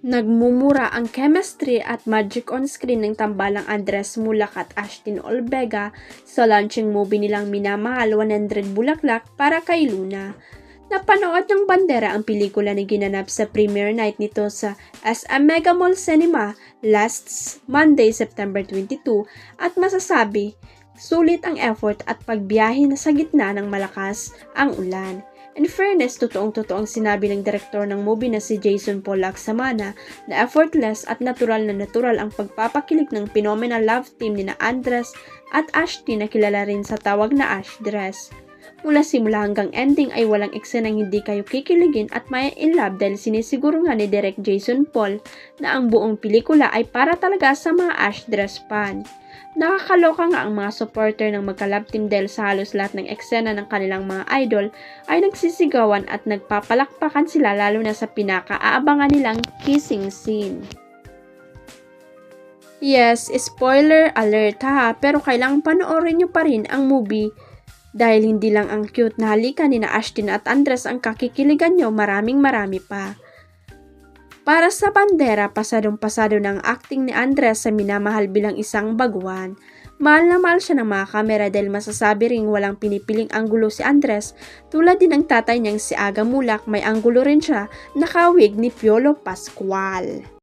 Nagmumura ang chemistry at magic on screen ng tambalang Andres Mulak at Ashtin Olvega sa launching movie nilang Minamahal 100 Bulaklak para kay Luna. Napanood ng bandera ang pelikula na ginanap sa premiere night nito sa SM Mega Mall Cinema last Monday, September 22 at masasabi, sulit ang effort at pagbiyahe na sa gitna ng malakas ang ulan. In fairness, totoong-totoong sinabi ng direktor ng movie na si Jason Paul Lacsamana na effortless at natural ang pagpapakilig ng phenomenal love team ni na Andres at Ashtin na kilala rin sa tawag na Ash Dress. Mula simula hanggang ending ay walang eksenang hindi kayo kikiligin at may in love dahil sinisiguro nga ni Direk Jason Paul na ang buong pelikula ay para talaga sa mga Ash Dress fan. Nakakaloka nga ang mga supporter ng magka-love team dahil sa halos lahat ng eksena ng kanilang mga idol ay nagsisigawan at nagpapalakpakan sila lalo na sa pinaka-aabangan nilang kissing scene. Yes, spoiler alert ha, pero kailangang panoorin nyo pa rin ang movie dahil hindi lang ang cute na halikan ni na Ashtin at Andres ang kakikiligan nyo, marami pa. Para sa bandera, pasadong-pasado ng acting ni Andres sa Minamahal bilang isang baguhan. Mahal na mahal siya ng mga kamera dahil masasabi ring walang pinipiling anggulo si Andres. Tulad din ng tatay niyang si Aga Mulak, may anggulo rin siya, nakawig ni Piolo Pascual.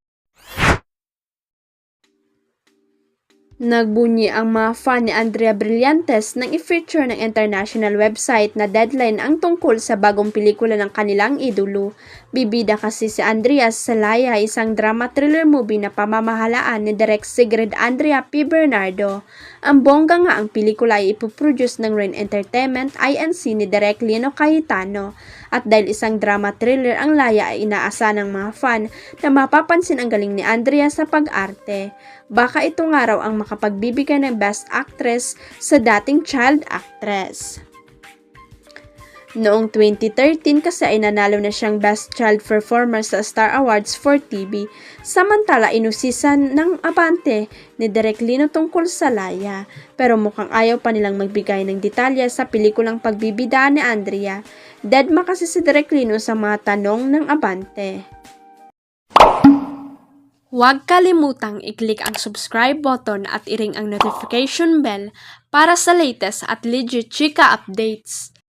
Nagbunyi ang mga fan ni Andrea Brillantes nang i-feature ng international website na Deadline ang tungkol sa bagong pelikula ng kanilang idolo. Bibida kasi si Andrea sa Laya, isang drama-thriller movie na pamamahalaan ni Direk Sigrid Andrea P. Bernardo. Ang bongga nga ang pelikula ay ipoproduce ng Rain Entertainment INC ni Direk Lino Cayetano. At dahil isang drama-thriller ang Laya ay inaasa ng mga fan na mapapansin ang galing ni Andrea sa pag-arte. Baka ito nga raw ang makapagbibigay ng Best Actress sa dating child actress. Noong 2013 kasi ay nanalo na siyang Best Child Performer sa Star Awards for TV. Samantala inusisan ng Abante ni Direk Lino tungkol sa Laya. Pero mukhang ayaw pa nilang magbigay ng detalye sa pelikulang pagbibidaan ni Andrea. Deadma kasi si Direk Lino sa mga tanong ng Abante. Huwag kalimutang i-click ang subscribe button at i-ring ang notification bell para sa latest at legit chika updates.